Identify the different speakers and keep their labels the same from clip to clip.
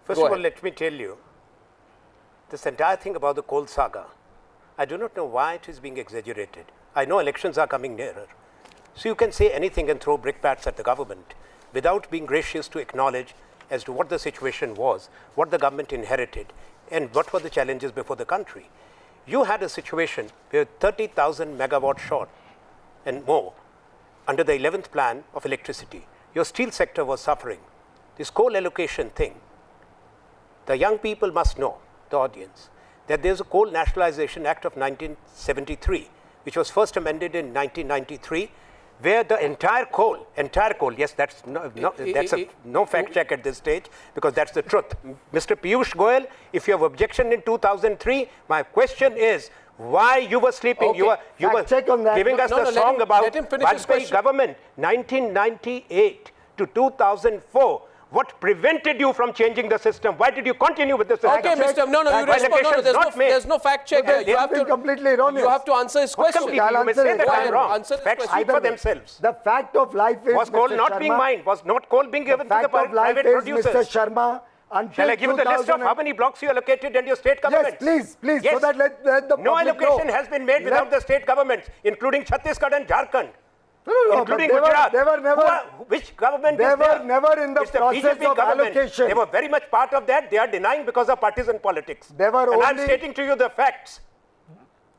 Speaker 1: First of all, let me tell you, this entire thing about the coal saga, I do not know why it is being exaggerated. I know elections are coming nearer. So you can say anything and throw brickbats at the government without being gracious to acknowledge as to what the situation was, what the government inherited, and what were the challenges before the country. You had a situation where 30,000 megawatt short and more under the 11th plan of electricity. Your steel sector was suffering. This coal allocation thing, the young people must know, the audience, that there's a Coal Nationalization Act of 1973, which was first amended in 1993, where the entire coal, yes, that's no fact check at this stage, because that's the truth. Mr. Piyush Goyal, if you have objection in 2003, my question is, why you were sleeping?
Speaker 2: Okay.
Speaker 1: You were giving us the song about Vajpayee government, 1998 to 2004. What prevented you from changing the system? Why did you continue with the system?
Speaker 2: Okay, Mr. There's no fact check.
Speaker 3: You have to completely erroneous.
Speaker 2: You have to answer his question.
Speaker 1: You may say that I'm wrong. Facts speak for themselves.
Speaker 3: The fact of life is,
Speaker 1: was coal not being mined? Was not coal being given to the private producers?
Speaker 3: Mr. Sharma,
Speaker 1: shall I give you the list of how many blocks you allocated and your state government?
Speaker 3: Yes, please. Yes. So that let the
Speaker 1: no allocation has been made without the state governments, including Chhattisgarh and Jharkhand.
Speaker 3: No,
Speaker 1: including Gujarat.
Speaker 3: They were never.
Speaker 1: Which government?
Speaker 3: They were never in the process
Speaker 1: BJP
Speaker 3: of
Speaker 1: government.
Speaker 3: allocation.
Speaker 1: They were very much part of that. They are denying because of partisan politics.
Speaker 3: They were
Speaker 1: and I'm stating to you the facts.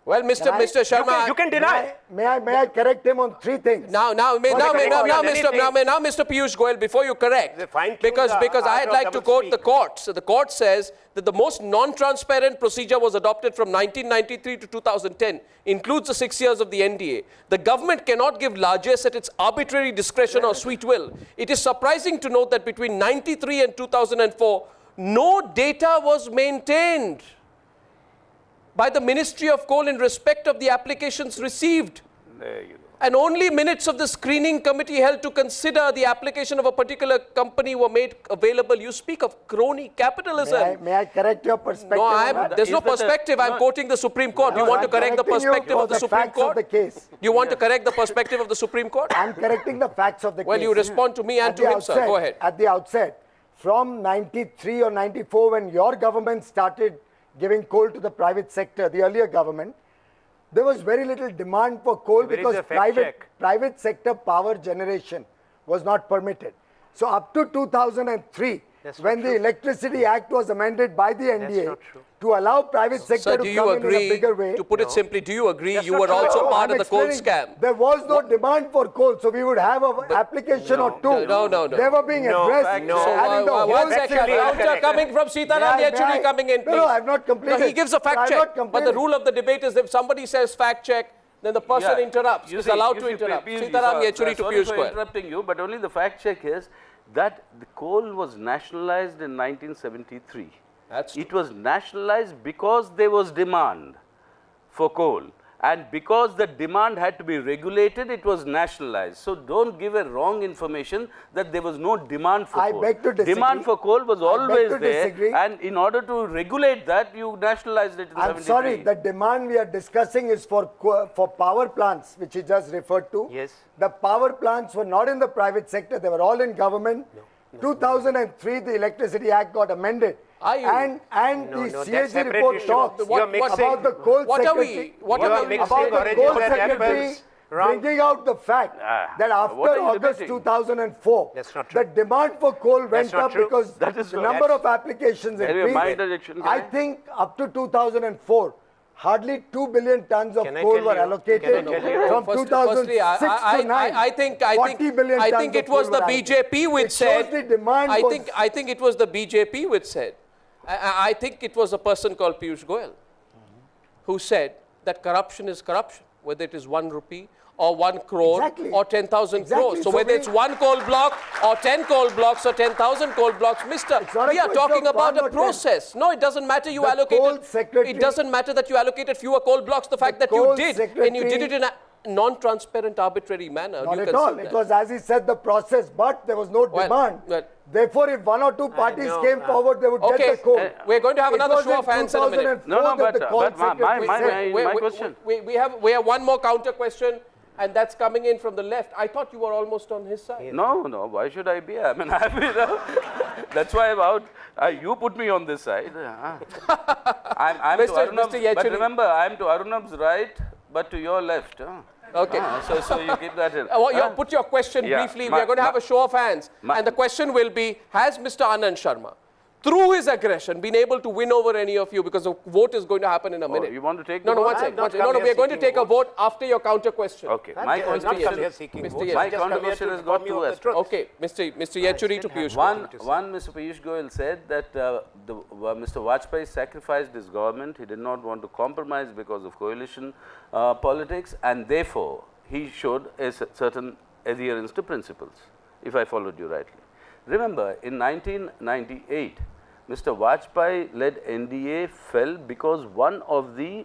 Speaker 2: Well, Mr. Sharma,
Speaker 1: you can deny.
Speaker 3: May I correct him on three things?
Speaker 2: Now, Mr. Piyush Goyal, before you correct, because I'd like to quote the court. So the court says that the most non-transparent procedure was adopted from 1993 to 2010, includes the 6 years of the NDA. The government cannot give largesse at its arbitrary discretion or sweet will. It is surprising to note that between 93 and 2004, no data was maintained by the Ministry of Coal in respect of the applications received.
Speaker 1: There you go.
Speaker 2: And only minutes of the screening committee held to consider the application of a particular company were made available. You speak of crony capitalism.
Speaker 3: May I correct your perspective?
Speaker 2: No, there's no perspective. I'm quoting the Supreme Court. You want to correct the perspective of the Supreme Court? You want to correct the perspective of the Supreme Court?
Speaker 3: I'm correcting the facts of the case.
Speaker 2: Well, you respond to me and to him, sir. Go ahead.
Speaker 3: At the outset, from 93 or 94, when your government started giving coal to the private sector, the earlier government, there was very little demand for coal because private sector power generation was not permitted. So up to 2003, when the Electricity Act was amended by the NDA to allow private sector to come in a bigger way.
Speaker 2: To put it simply, do you agree you were also part of the coal scam?
Speaker 3: There was no demand for coal, so we would have an application or two.
Speaker 2: No.
Speaker 3: They were being addressed.
Speaker 2: One second. Counter coming from Sitaram Yechuri coming in, please.
Speaker 3: No, I've not completed.
Speaker 2: No, he gives a fact check. But the rule of the debate is if somebody says fact check, then the person interrupts. He's allowed to interrupt. Sitaram Yechuri to Piyush Goyal.
Speaker 4: Sorry for interrupting you, but only the fact check is that the coal was nationalized in 1973. It was nationalized because there was demand for coal. And because the demand had to be regulated, it was nationalized. So don't give a wrong information that there was no demand for coal.
Speaker 3: I beg to disagree.
Speaker 4: Demand for coal was always there. And in order to regulate that, you nationalized it in 73.
Speaker 3: I'm sorry, the demand we are discussing is for power plants, which he just referred to.
Speaker 1: Yes.
Speaker 3: The power plants were not in the private sector. They were all in government. 2003, the Electricity Act got amended. And the CAG report talks about the coal secretary, bringing out the fact that after August 2004, the demand for coal went up because the number of applications increased. I think up to 2004, hardly 2 billion tons of coal were allocated from 2006 to 9.
Speaker 2: I think it was the BJP which said. I think it was the BJP which said. I think it was a person called Piyush Goyal who said that corruption is corruption, whether it is 1 rupee or 1 crore or 10,000 crores. So whether it's 1 coal block or 10 coal blocks or 10,000 coal blocks, we are talking about a process. No, it doesn't matter you allocated. It doesn't matter that you allocated fewer coal blocks. The fact that you did, and you did it in a non-transparent, arbitrary manner.
Speaker 3: Not at all. It was, as he said, the process, but there was no demand. Therefore, if 1 or 2 parties came forward, they would get the coal.
Speaker 2: We're going to have another show of hands in a minute.
Speaker 4: But my question.
Speaker 2: We have one more counter question. And that's coming in from the left. I thought you were almost on his side.
Speaker 4: No. Why should I be? I mean, that's why I'm out. You put me on this side. I'm to Arnab's, but remember, I'm to Arnab's right, but to your left.
Speaker 2: Okay.
Speaker 4: So you keep that in.
Speaker 2: Put your question briefly. We are going to have a show of hands. And the question will be, has Mr. Anand Sharma, through his aggression, been able to win over any of you? Because the vote is going to happen in a minute.
Speaker 4: You want to take
Speaker 2: No,
Speaker 4: the
Speaker 2: no,
Speaker 4: vote?
Speaker 2: one second. No, we are going to take a vote after your counter question.
Speaker 4: Okay.
Speaker 1: My contribution
Speaker 4: has got two aspects.
Speaker 2: Okay, Mr. Yechuri to Piyush Goyal.
Speaker 4: One, Mr. Piyush Goyal said that Mr. Vajpayee sacrificed his government. He did not want to compromise because of coalition politics, and therefore he showed a certain adherence to principles, if I followed you rightly. Remember, in 1998, Mr. Vajpayee-led NDA fell because one of the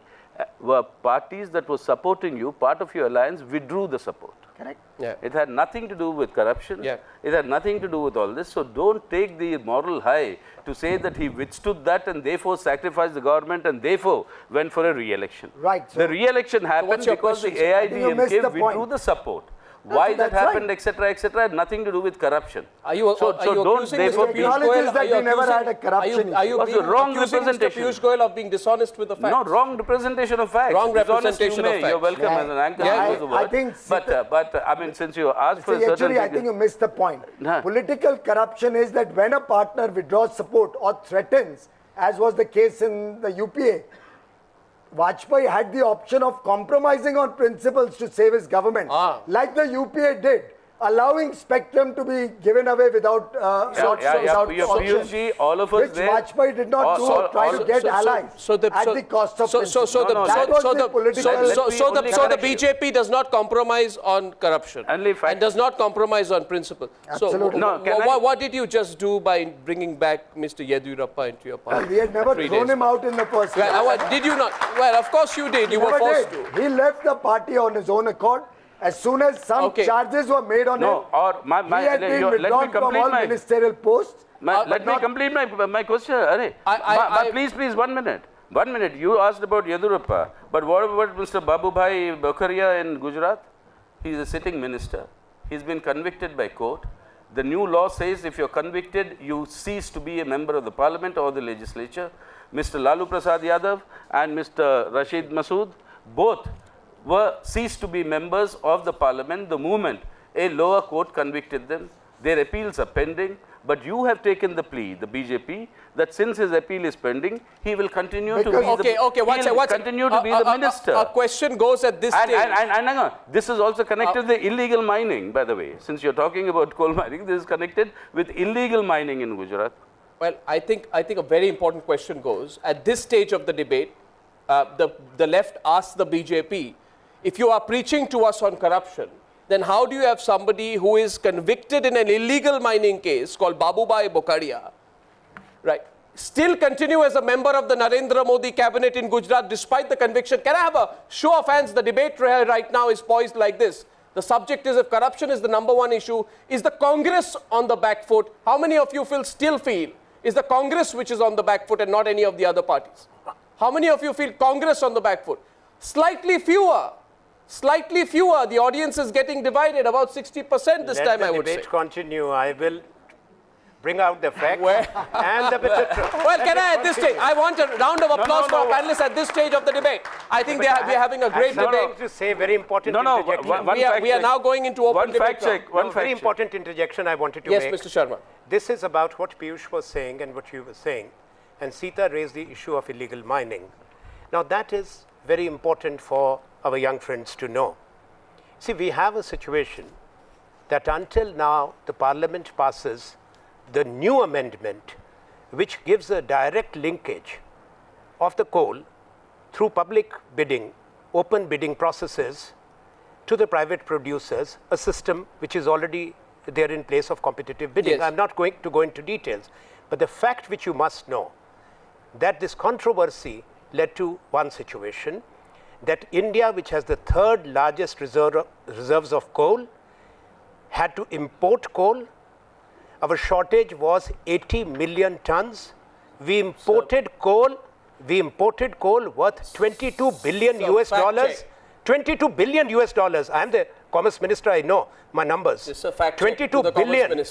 Speaker 4: parties that was supporting you, part of your alliance, withdrew the support.
Speaker 3: Correct.
Speaker 2: Yeah.
Speaker 4: It had nothing to do with corruption.
Speaker 2: Yeah.
Speaker 4: It had nothing to do with all this. So don't take the moral high to say that he withstood that and therefore sacrificed the government and therefore went for a re-election.
Speaker 3: Right.
Speaker 4: The re-election happened because the AIDMK withdrew the support. Why that happened, etc., had nothing to do with corruption.
Speaker 2: Are you accusing Mr. Piyush Goyal?
Speaker 3: That we never had a corruption
Speaker 2: Are you accusing Mr. Piyush Goyal of being dishonest with the facts?
Speaker 4: No, wrong representation of facts.
Speaker 2: Wrong representation of facts.
Speaker 4: You're welcome as an anchor to use the word.
Speaker 3: I think,
Speaker 4: but I mean, since you asked for a certain
Speaker 3: actually, I think you missed the point. Political corruption is that when a partner withdraws support or threatens, as was the case in the UPA, Vajpayee had the option of compromising on principles to save his government, like the UPA did, allowing spectrum to be given away without
Speaker 4: Piyushji, all of us
Speaker 3: which Vajpayee did not do or try to get allies at the cost of principle.
Speaker 2: So the BJP does not compromise on corruption and does not compromise on principle.
Speaker 3: Absolutely.
Speaker 2: So what did you just do by bringing back Mr. Yediyurappa into your party?
Speaker 3: We had never thrown him out in the first place.
Speaker 2: Did you not? Well, of course you did. You were forced to.
Speaker 3: He left the party on his own accord. As soon as some charges were made on him, he had been withdrawn from all ministerial posts.
Speaker 4: Let me complete my question. Please, 1 minute. 1 minute. You asked about Yediyurappa, but what about Mr. Babubhai Bokharia in Gujarat? He is a sitting minister. He's been convicted by court. The new law says if you're convicted, you cease to be a member of the parliament or the legislature. Mr. Lalu Prasad Yadav and Mr. Rashid Masood, both were ceased to be members of the parliament the moment a lower court convicted them. Their appeals are pending, but you have taken the plea, the BJP, that since his appeal is pending, he will continue to be the minister.
Speaker 2: A question goes at this stage.
Speaker 4: And this is also connected to the illegal mining, by the way. Since you're talking about coal mining, this is connected with illegal mining in Gujarat.
Speaker 2: Well, I think a very important question goes, at this stage of the debate, the left asks the BJP, if you are preaching to us on corruption, then how do you have somebody who is convicted in an illegal mining case called Babubhai Bokharia, right, still continue as a member of the Narendra Modi cabinet in Gujarat despite the conviction? Can I have a show of hands? The debate right now is poised like this. The subject is, if corruption is the #1 issue, is the Congress on the back foot? How many of you still feel is the Congress which is on the back foot and not any of the other parties? How many of you feel Congress on the back foot? Slightly fewer. Slightly fewer. The audience is getting divided, about 60% this time, I would say.
Speaker 1: Let the debate continue. I will bring out the facts and the bitter truth.
Speaker 2: Well, can I at this stage? I want a round of applause for our panelists at this stage of the debate. I think we are having a great debate.
Speaker 1: To say very important interjection.
Speaker 2: We are now going into open debate.
Speaker 1: One very important interjection I wanted to make.
Speaker 2: Yes, Mr. Sharma.
Speaker 1: This is about what Piyush was saying and what you were saying. And Sita raised the issue of illegal mining. Now, that is very important for our young friends to know. See, we have a situation that until now the Parliament passes the new amendment which gives a direct linkage of the coal through public bidding, open bidding processes to the private producers, a system which is already there in place of competitive bidding.
Speaker 2: Yes.
Speaker 1: I'm not going to go into details, but the fact which you must know, that this controversy led to one situation, that India, which has the third largest reserves of coal, had to import coal. Our shortage was 80 million tons. We imported coal worth 22 billion US dollars. 22 billion US dollars. I am the Commerce Minister, I know my numbers.
Speaker 2: This is a fact
Speaker 1: 22 billion.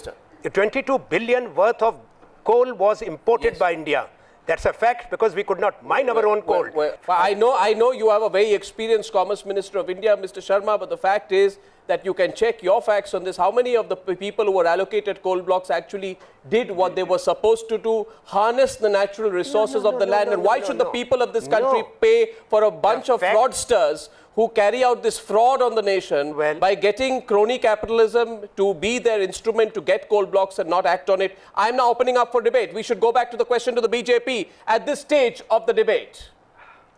Speaker 2: 22
Speaker 1: billion worth of coal was imported by India. That's a fact because we could not mine our own coal.
Speaker 2: I know you have a very experienced Commerce Minister of India, Mr. Sharma, but the fact is that you can check your facts on this. How many of the people who were allocated coal blocks actually did what they were supposed to do, harness the natural resources of the land? And why should the people of this country pay for a bunch of fraudsters who carry out this fraud on the nation by getting crony capitalism to be their instrument to get coal blocks and not act on it? I'm now opening up for debate. We should go back to the question to the BJP at this stage of the debate.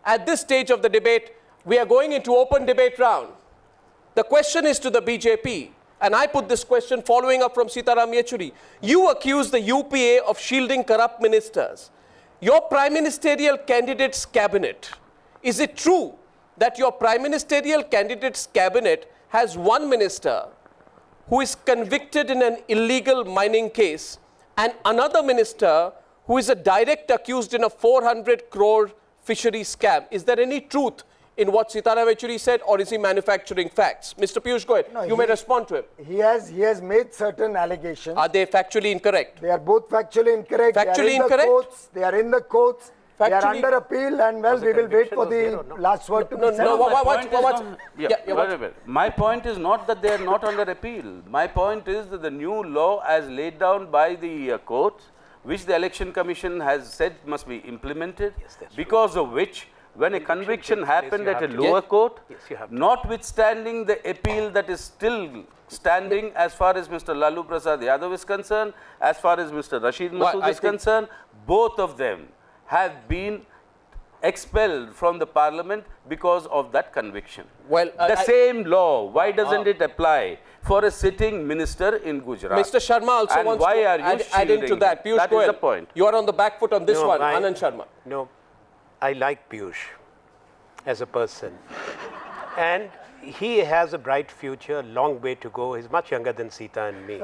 Speaker 2: At this stage of the debate, we are going into open debate round. The question is to the BJP, and I put this question following up from Sitaram Yechuri. You accuse the UPA of shielding corrupt ministers. Your prime ministerial candidate's cabinet, is it true that your prime ministerial candidate's cabinet has one minister who is convicted in an illegal mining case and another minister who is a direct accused in a 400 crore fishery scam? Is there any truth in what Sitaram Yechuri said, or is he manufacturing facts? Mr. Piyush Goyal, no, you may respond to him.
Speaker 3: He has made certain allegations.
Speaker 2: Are they factually incorrect?
Speaker 3: They are both factually incorrect.
Speaker 2: Factually incorrect?
Speaker 3: They are in the courts. They are under appeal, and we will wait for the last word to be said.
Speaker 4: My point is not that they are not under appeal. My point is that the new law as laid down by the court, which the Election Commission has said must be implemented, because of which when a conviction happened at a lower court, notwithstanding the appeal that is still standing as far as Mr. Lalu Prasad Yadav is concerned, as far as Mr. Rashid Masood is concerned, both of them have been expelled from the parliament because of that conviction.
Speaker 2: Well,
Speaker 4: the same law, why doesn't it apply for a sitting minister in Gujarat?
Speaker 2: Mr. Sharma also wants to add into that. Piyush Goyal,
Speaker 4: is the point.
Speaker 2: You are on the back foot on this one, Anand Sharma.
Speaker 1: No, I like Piyush as a person. And he has a bright future, long way to go. He's much younger than Sita and me.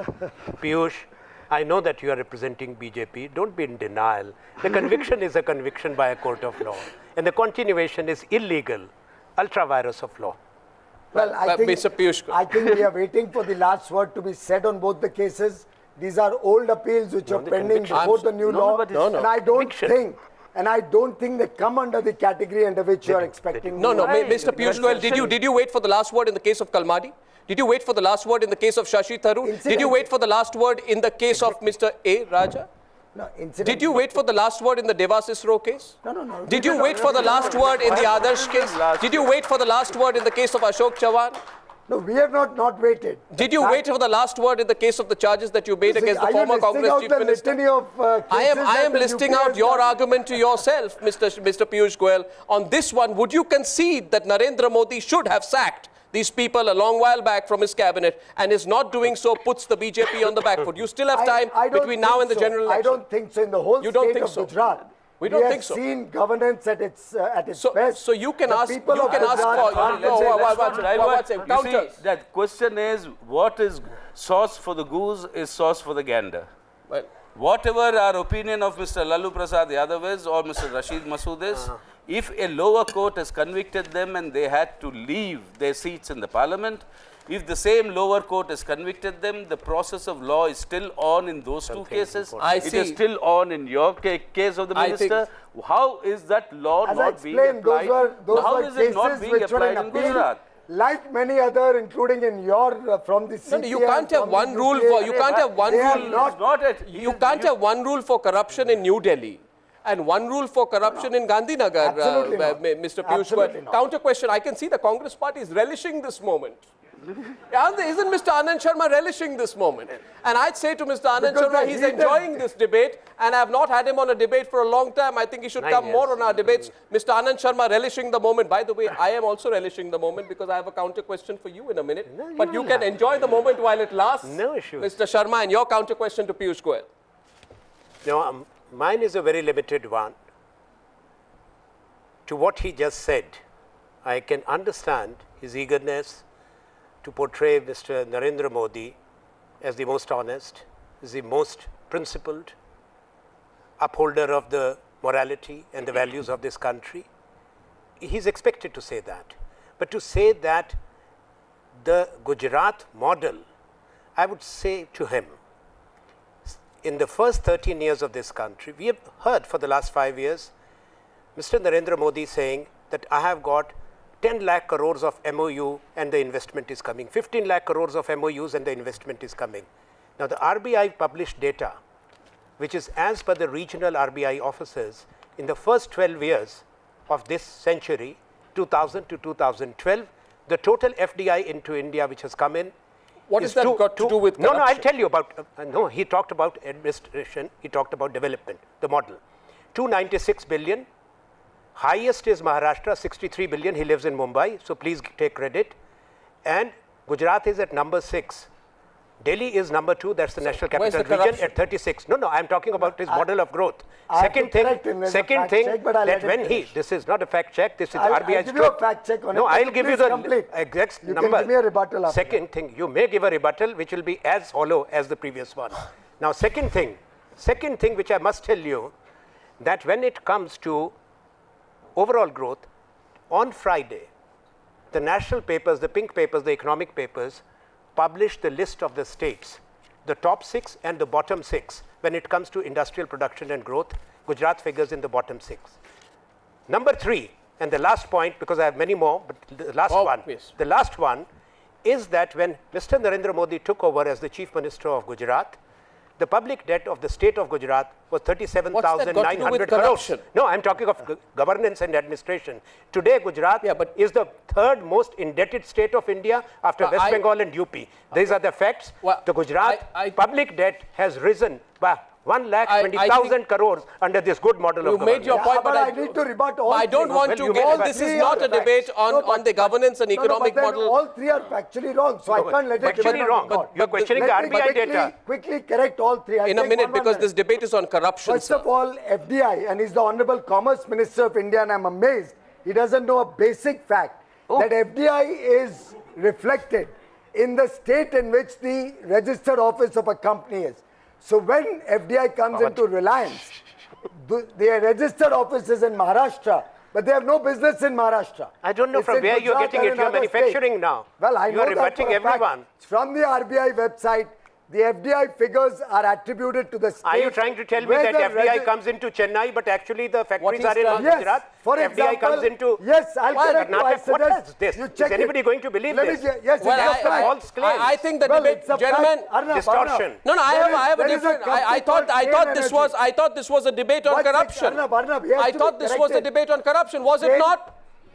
Speaker 1: Piyush, I know that you are representing BJP. Don't be in denial. The conviction is a conviction by a court of law. And the continuation is illegal, ultra-virus of law.
Speaker 3: Well, I think we are waiting for the last word to be said on both the cases. These are old appeals which are pending before the new law. And I don't think they come under the category under which you are expecting.
Speaker 2: No, Mr. Piyush Goyal, did you wait for the last word in the case of Kalmadi? Did you wait for the last word in the case of Shashi Tharoor? Did you wait for the last word in the case of Mr. A. Raja?
Speaker 3: No,
Speaker 2: did you wait for the last word in the Devasys Row case?
Speaker 3: No.
Speaker 2: Did you wait for the last word in the Adarsh case? Did you wait for the last word in the case of Ashok Chavan?
Speaker 3: No, we have not waited.
Speaker 2: Did you wait for the last word in the case of the charges that you made against the former Congress Chief Minister? I am listing out your argument to yourself, Mr. Piyush Goyal. On this one, would you concede that Narendra Modi should have sacked these people a long while back from his cabinet, and is not doing so puts the BJP on the back foot? You still have time between now and the general election.
Speaker 3: I don't think so. In the whole state of Gujarat,
Speaker 2: we don't think so.
Speaker 3: We have seen governance at its best.
Speaker 2: So you can ask for counter.
Speaker 4: That question is, what is sauce for the goose is sauce for the gander.
Speaker 2: Well,
Speaker 4: whatever our opinion of Mr. Lalu Prasad Yadav is or Mr. Rashid Masood is, if a lower court has convicted them and they had to leave their seats in the parliament, if the same lower court has convicted them, the process of law is still on in those two cases. It is still on in your case of the minister. How is that law not being applied? How is it not being applied in Gujarat?
Speaker 3: Like many other, including in your from the CPM,
Speaker 2: you can't have one rule for you can't have one rule for corruption in New Delhi and one rule for corruption in Gandhinagar, Mr. Piyush Goyal. Counter question, I can see the Congress party is relishing this moment. Isn't Mr. Anand Sharma relishing this moment? And I'd say to Mr. Anand Sharma, he's enjoying this debate, and I have not had him on a debate for a long time. I think he should come more on our debates. Mr. Anand Sharma relishing the moment. By the way, I am also relishing the moment because I have a counter question for you in a minute. But you can enjoy the moment while it lasts.
Speaker 1: No issue.
Speaker 2: Mr. Sharma, and your counter question to Piyush Goyal.
Speaker 1: No, mine is a very limited one. To what he just said, I can understand his eagerness to portray Mr. Narendra Modi as the most honest, as the most principled, upholder of the morality and the values of this country. He's expected to say that. But to say that the Gujarat model, I would say to him, in the first 13 years of this country, we have heard for the last 5 years, Mr. Narendra Modi saying that I have got 10 lakh crores of MOU and the investment is coming, 15 lakh crores of MOUs and the investment is coming. Now, the RBI published data, which is as per the regional RBI officers, in the first 12 years of this century, 2000 to 2012, the total FDI into India which has come in.
Speaker 2: What has that got to do with corruption?
Speaker 1: No, I'll tell you about, no, he talked about administration, he talked about development, the model. 296 billion, highest is Maharashtra, 63 billion, he lives in Mumbai, so please take credit. And Gujarat is at number 6. Delhi is number 2, that's the national capital region at 36. No, I'm talking about his model of growth. Second thing, that when he, this is not a fact check, this is RBI's
Speaker 3: truth. I'll give you a fact check on it.
Speaker 1: No, I'll give you the exact
Speaker 3: you
Speaker 1: number.
Speaker 3: Can give me a rebuttal after
Speaker 1: second thing, you may give a rebuttal which will be as hollow as the previous one. Now, second thing which I must tell you, that when it comes to overall growth, on Friday, the national papers, the pink papers, the economic papers, published the list of the states, the top 6 and the bottom 6 when it comes to industrial production and growth. Gujarat figures in the bottom 6. Number 3, and the last point, because I have many more, but the last one is that when Mr. Narendra Modi took over as the Chief Minister of Gujarat, the public debt of the state of Gujarat was 37,900 crores. No, I'm talking of governance and administration. Today, Gujarat is the 3rd most indebted state of India after West Bengal and UP. These are the facts. The Gujarat public debt has risen by 1,20,000 crores under this good model of governance.
Speaker 2: You made your point, but
Speaker 3: I need to rebut all
Speaker 2: I don't want to get, this is not a debate on the governance and economic model.
Speaker 3: All 3 are factually wrong, so I can't let it
Speaker 1: factually wrong. But you're questioning the RBI data.
Speaker 3: Quickly correct all 3.
Speaker 2: In a minute, because this debate is on corruption.
Speaker 3: First of all, FDI, and he's the Honorable Commerce Minister of India, and I'm amazed he doesn't know a basic fact that FDI is reflected in the state in which the registered office of a company is. So when FDI comes into Reliance, their registered office is in Maharashtra, but they have no business in Maharashtra.
Speaker 1: I don't know from where you're getting it. You're manufacturing now.
Speaker 3: Well, I know
Speaker 1: you're rebutting everyone.
Speaker 3: From the RBI website, the FDI figures are attributed to the state.
Speaker 1: Are you trying to tell me that FDI comes into Chennai, but actually the factories are in Gujarat?
Speaker 3: For
Speaker 1: FDI
Speaker 3: example,
Speaker 1: comes into
Speaker 3: I'll correct you. I
Speaker 1: what is this? Is anybody going to believe this?
Speaker 3: Yes,
Speaker 2: well,
Speaker 1: false claims.
Speaker 2: I think the debate, gentlemen,
Speaker 1: distortion.
Speaker 2: No, I have a different. I thought this was a debate on corruption. I thought this was a debate on corruption. Was it not?